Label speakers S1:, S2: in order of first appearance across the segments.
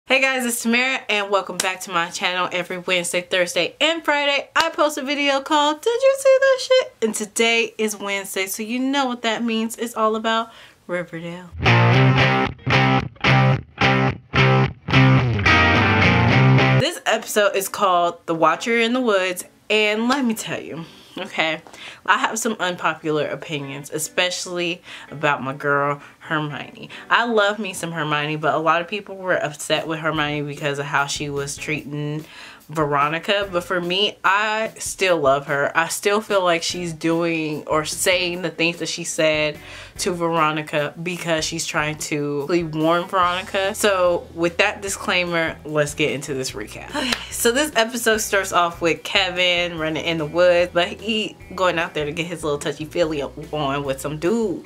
S1: Hey guys, it's Tamara and welcome back to my channel. Every Wednesday, Thursday, and Friday I post a video called Did You See That Shit? And today is Wednesday, so you know what that means. It's all about Riverdale. This episode is called The Watcher in the Woods, and let me tell you, okay, I have some unpopular opinions, especially about my girl Hermione. I love me some Hermione, but a lot of people were upset with Hermione because of how she was treating Veronica. But for me, I still love her. I still feel like she's doing or saying the things that she said to Veronica because she's trying to warn Veronica. So with that disclaimer, let's get into this recap. Okay, so this episode starts off with Kevin running in the woods, but he going out there to get his little touchy-feely on with some dude.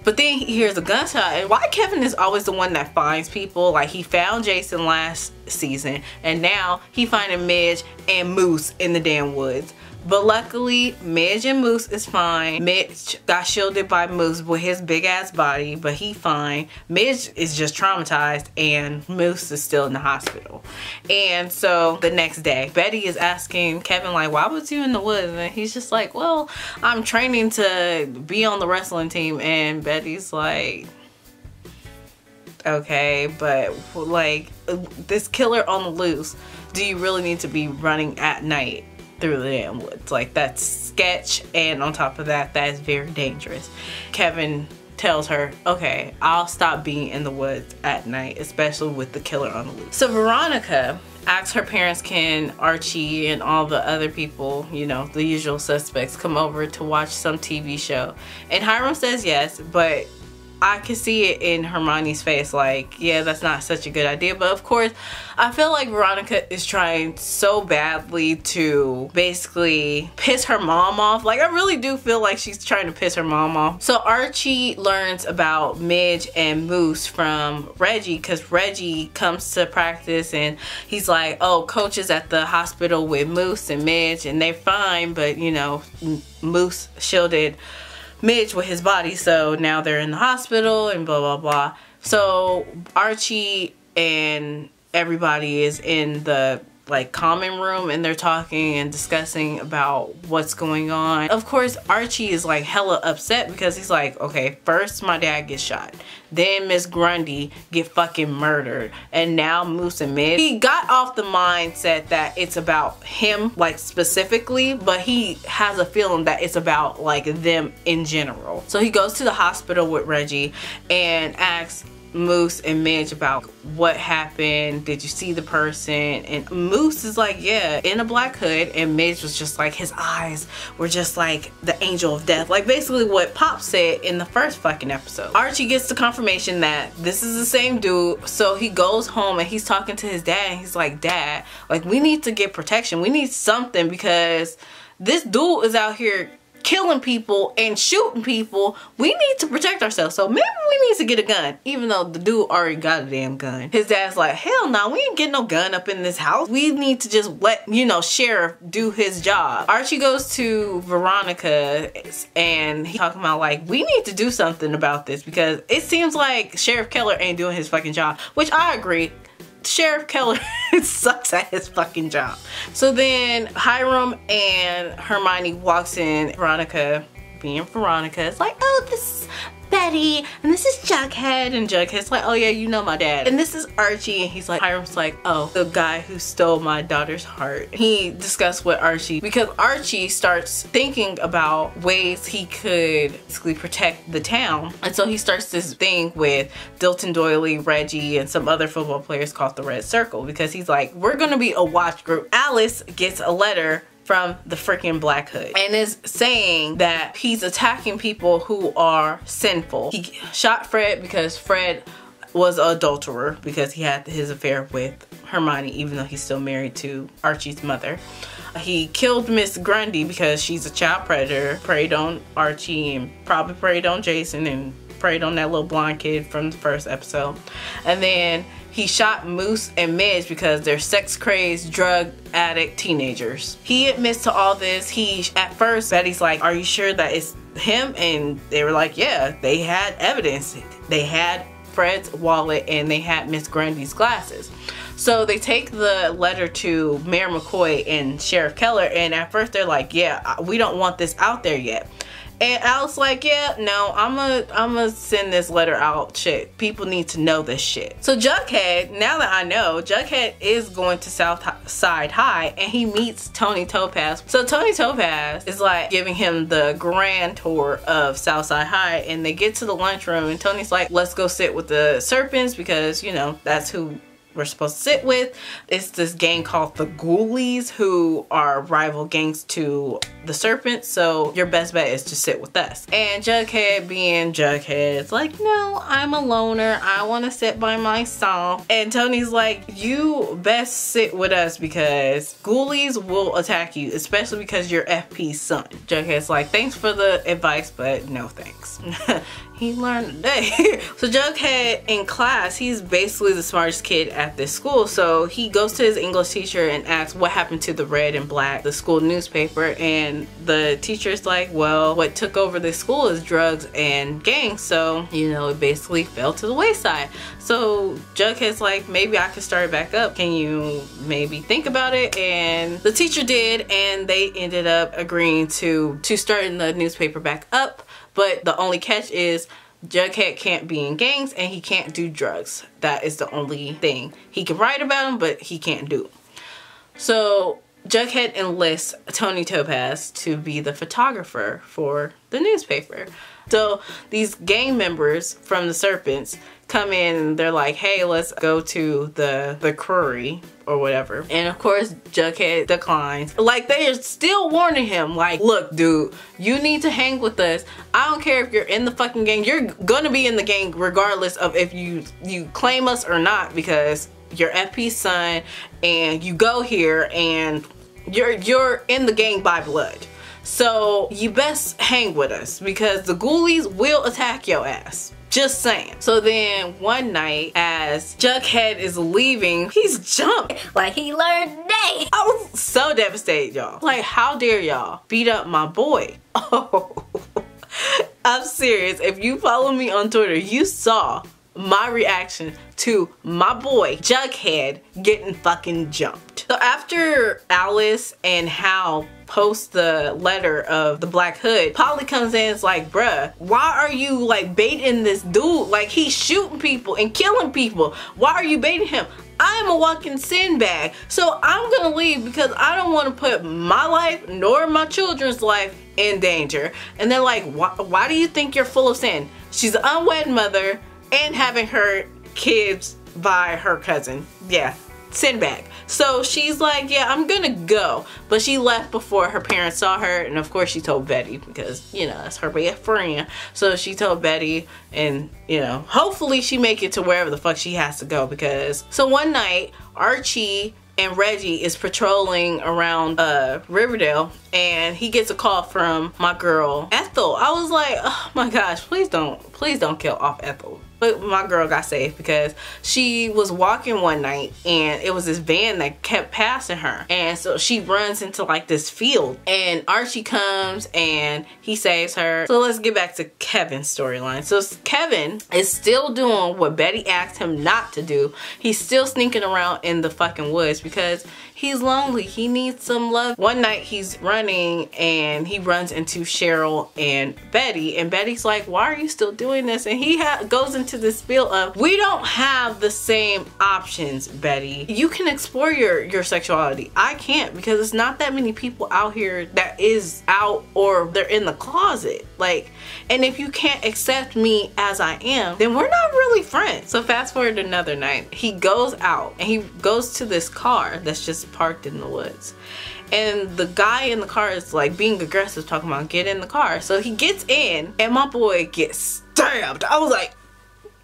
S1: But then he hears a gunshot, and why Kevin is always the one that finds people. Like, he found Jason last season, and now he finding Midge and Moose in the damn woods. But luckily, Midge and Moose is fine. Midge got shielded by Moose with his big ass body, but he fine. Midge is just traumatized, and Moose is still in the hospital. And so the next day, Betty is asking Kevin, like, why was you in the woods? And he's just like, well, I'm training to be on the wrestling team. And Betty's like, okay, but like, this killer on the loose, do you really need to be running at night through the damn woods? Like, that's sketch, and on top of that, that is very dangerous. Kevin tells her, okay, I'll stop being in the woods at night, especially with the killer on the loose. So Veronica asks her parents, can Archie and all the other people, you know, the usual suspects, come over to watch some TV show? And Hiram says yes, but I can see it in Hermione's face, like, yeah, that's not such a good idea. But of course, I feel like Veronica is trying so badly to basically piss her mom off. Like, I really do feel like she's trying to piss her mom off. So Archie learns about Midge and Moose from Reggie, because Reggie comes to practice and he's like, oh, coach is at the hospital with Moose and Midge and they're fine, but you know, Moose shielded Midge with his body, so now they're in the hospital and blah blah blah. So Archie and everybody is in the like common room and they're talking and discussing about what's going on. Of course, Archie is like hella upset because he's like, okay, first my dad gets shot, then Miss Grundy get fucking murdered, and now Moose and Midge. He got off the mindset that it's about him, like, specifically, but he has a feeling that it's about like them in general. So he goes to the hospital with Reggie and asks Moose and Midge about what happened, did you see the person? And Moose is like, yeah, in a black hood, and Midge was just like, his eyes were just like the angel of death, like basically what Pop said in the first fucking episode. Archie gets the confirmation that this is the same dude, so he goes home and he's talking to his dad and he's like, Dad, like, we need to get protection, we need something, because this dude is out here killing people and shooting people. We need to protect ourselves, so maybe we need to get a gun, even though the dude already got a damn gun. His dad's like, hell no, we ain't getting no gun up in this house. We need to just let, you know, Sheriff do his job. Archie goes to Veronica and he's talking about like, we need to do something about this because it seems like Sheriff Keller ain't doing his fucking job, which I agree. Sheriff Keller sucks at his fucking job. So then Hiram and Hermione walks in. Veronica, being Veronica, is like, oh, this is Betty and this is Jughead, and Jughead's like, oh yeah, you know my dad, and this is Archie, and he's like, Hiram's like, oh, the guy who stole my daughter's heart. He discussed with Archie because Archie starts thinking about ways he could basically protect the town, and so he starts this thing with Dilton Doily, Reggie, and some other football players called the Red Circle, because he's like, we're gonna be a watch group. Alice gets a letter from the freaking Black Hood and is saying that he's attacking people who are sinful. He shot Fred because Fred was an adulterer because he had his affair with Hermione, even though he's still married to Archie's mother. He killed Miss Grundy because she's a child predator, preyed on Archie and probably preyed on Jason and preyed on that little blonde kid from the first episode. And then he shot Moose and Midge because they're sex-crazed, drug addict teenagers. He admits to all this. At first, Betty's like, are you sure that it's him? And they were like, yeah, they had evidence. They had Fred's wallet and they had Miss Grundy's glasses. So they take the letter to Mayor McCoy and Sheriff Keller, and at first they're like, yeah, we don't want this out there yet. And Alice's like, yeah, no, I'm gonna send this letter out. Shit, people need to know this shit. So Jughead, now that I know, Jughead is going to Southside High and he meets Tony Topaz. So Tony Topaz is like giving him the grand tour of Southside High, and they get to the lunchroom and Tony's like, let's go sit with the Serpents because, you know, that's who we're supposed to sit with. It's this gang called the Ghoulies who are rival gangs to the Serpents, so your best bet is to sit with us. And Jughead, being Jughead, is like, no, I'm a loner, I want to sit by myself. And Tony's like, you best sit with us because Ghoulies will attack you, especially because you're FP's son. Jughead's like, thanks for the advice, but no thanks. He learned today. So Jughead in class, he's basically the smartest kid at this school. So he goes to his English teacher and asks what happened to the Red and Black, the school newspaper. And the teacher's like, well, what took over this school is drugs and gangs. So, you know, it basically fell to the wayside. So Jughead's like, maybe I could start it back up. Can you maybe think about it? And the teacher did, and they ended up agreeing to starting the newspaper back up. But the only catch is Jughead can't be in gangs and he can't do drugs. That is the only thing. He can write about them, but he can't do them. So Jughead enlists Tony Topaz to be the photographer for the newspaper. So these gang members from the Serpents come in and they're like, hey, let's go to the quarry or whatever. And of course Jughead declines. Like, they are still warning him, like, look dude, you need to hang with us. I don't care if you're in the fucking gang, you're gonna be in the gang regardless of if you claim us or not, because you're FP's son and you go here and you're in the gang by blood. So you best hang with us because the Ghoulies will attack your ass. Just saying. So then one night as Jughead is leaving, he's jumped.
S2: Like he learned today.
S1: I was so devastated, y'all. Like, how dare y'all beat up my boy? Oh, I'm serious. If you follow me on Twitter, you saw my reaction to my boy Jughead getting fucking jumped. So after Alice and Hal post the letter of the Black Hood, Polly comes in and is like, bruh, why are you like baiting this dude? Like, he's shooting people and killing people. Why are you baiting him? I'm a walking sandbag, so I'm gonna leave because I don't want to put my life nor my children's life in danger. And they're like, why do you think you're full of sin? She's an unwed mother and having her kids by her cousin. Yeah, sandbag. So she's like, yeah, I'm gonna go. But she left before her parents saw her, and of course she told Betty because, you know, that's her best friend. So she told Betty, and, you know, hopefully she make it to wherever the fuck she has to go. Because so one night Archie and Reggie is patrolling around Riverdale, and he gets a call from my girl Ethel. I was like, oh my gosh, please don't kill off Ethel. But my girl got saved because she was walking one night and it was this van that kept passing her, and so she runs into like this field and Archie comes and he saves her. So let's get back to Kevin's storyline. So Kevin is still doing what Betty asked him not to do. He's still sneaking around in the fucking woods because he's lonely. He needs some love. One night he's running and he runs into Cheryl and Betty, and Betty's like, why are you still doing this? And he goes into this field of, we don't have the same options, Betty. You can explore your sexuality. I can't, because it's not that many people out here that is out or they're in the closet. Like, and if you can't accept me as I am, then we're not really friends. So fast forward another night, he goes out and he goes to this car that's just parked in the woods. And the guy in the car is like being aggressive, talking about get in the car. So he gets in and my boy gets stabbed. I was like,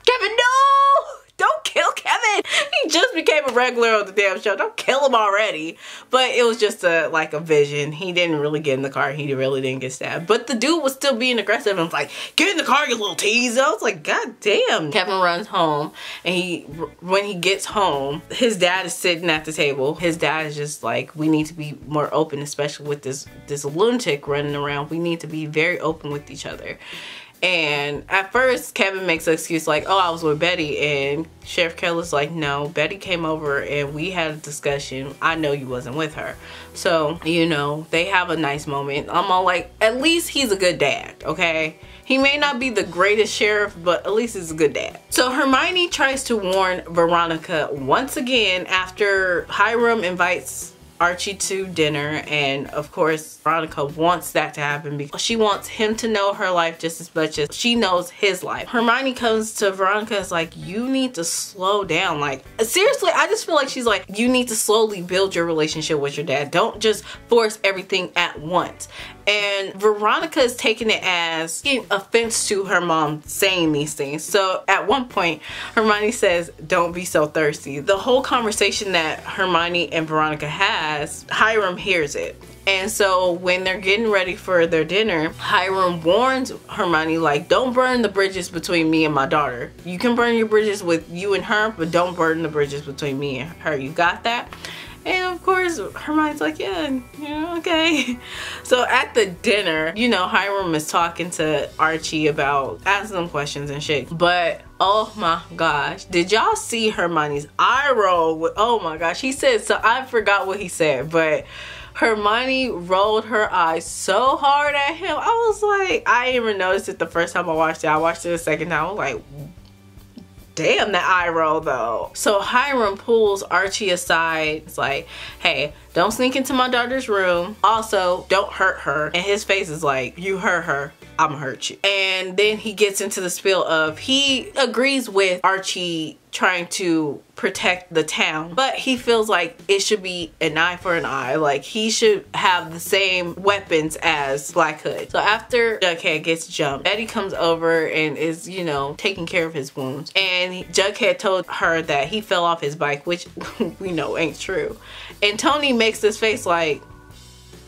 S1: Kevin, no! Don't kill Kevin! He just became a regular on the damn show. Don't kill him already. But it was just like a vision. He didn't really get in the car. He really didn't get stabbed. But the dude was still being aggressive and was like, get in the car, you little tease. I was like, God damn. Kevin runs home, and when he gets home, his dad is sitting at the table. His dad is just like, we need to be more open, especially with this lunatic running around. We need to be very open with each other. And at first, Kevin makes an excuse like, oh, I was with Betty. And Sheriff Keller's like, no, Betty came over and we had a discussion. I know you wasn't with her. So, you know, they have a nice moment. I'm all like, at least he's a good dad, okay? He may not be the greatest sheriff, but at least he's a good dad. So Hermione tries to warn Veronica once again after Hiram invites Archie to dinner, and of course Veronica wants that to happen because she wants him to know her life just as much as she knows his life. Hermione comes to Veronica and is like, you need to slow down. Like, seriously, I just feel like she's like, you need to slowly build your relationship with your dad. Don't just force everything at once. And Veronica is taking it as getting offense to her mom saying these things. So at one point, Hermione says, don't be so thirsty. The whole conversation that Hermione and Veronica has, Hiram hears it. And so when they're getting ready for their dinner, Hiram warns Hermione, like, don't burn the bridges between me and my daughter. You can burn your bridges with you and her, but don't burn the bridges between me and her. You got that? And of course, Hermione's like, yeah, okay. So at the dinner, you know, Hiram is talking to Archie about asking him questions and shit. But oh my gosh, did y'all see Hermione's eye roll? Oh my gosh, he said, so I forgot what he said, but Hermione rolled her eyes so hard at him. I was like, I didn't even notice it the first time I watched it. I watched it the second time. I was like, damn, that eye roll though. So Hiram pulls Archie aside. It's like, hey, don't sneak into my daughter's room. Also, don't hurt her. And his face is like, you hurt her, I'ma hurt you. And then he gets into the spiel of, he agrees with Archie trying to protect the town, but he feels like it should be an eye for an eye. Like, he should have the same weapons as Black Hood. So after Jughead gets jumped, Betty comes over and is, you know, taking care of his wounds. And Jughead told her that he fell off his bike, which we know ain't true. And Tony makes this face like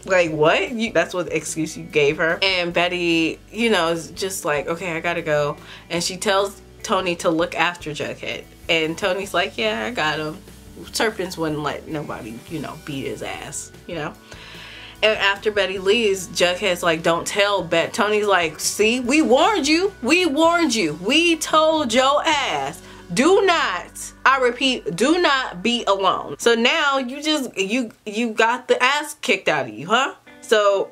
S1: what? That's what excuse you gave her. And Betty, you know, is just like, okay, I gotta go. And she tells Tony to look after Jughead. And Tony's like, yeah, I got him. Serpents wouldn't let nobody, you know, beat his ass, you know. And after Betty leaves, Jughead's like, don't tell Bet. Tony's like, see, we warned you. We warned you. We told your ass. Do not, I repeat, do not be alone. So now you just, you got the ass kicked out of you, huh? So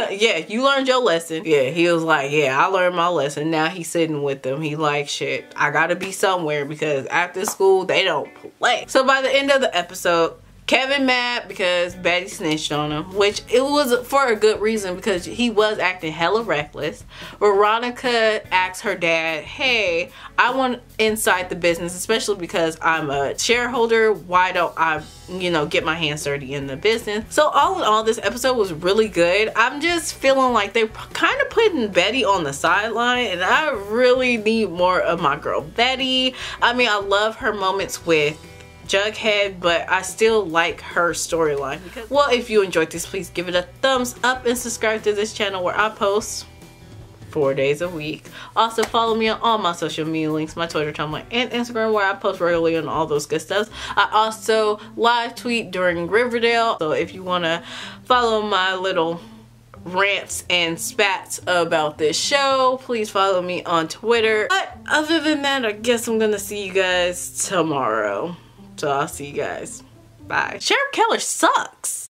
S1: yeah, you learned your lesson. Yeah, he was like, yeah, I learned my lesson. Now he's sitting with them. He like, shit, I gotta be somewhere because after school, they don't play. So by the end of the episode, Kevin mad because Betty snitched on him, which it was for a good reason because he was acting hella reckless. Veronica asks her dad, hey, I want inside the business, especially because I'm a shareholder. Why don't I, you know, get my hands dirty in the business? So all in all, this episode was really good. I'm just feeling like they're kind of putting Betty on the sideline, and I really need more of my girl Betty. I mean, I love her moments with Jughead, but I still like her storyline. Well, if you enjoyed this, please give it a thumbs up and subscribe to this channel where I post 4 days a week. Also follow me on all my social media links, my Twitter, Tumblr, and Instagram, where I post regularly on all those good stuff. I also live tweet during Riverdale, so if you want to follow my little rants and spats about this show, please follow me on Twitter. But other than that, I guess I'm gonna see you guys tomorrow. So I'll see you guys. Bye. Sheriff Keller sucks.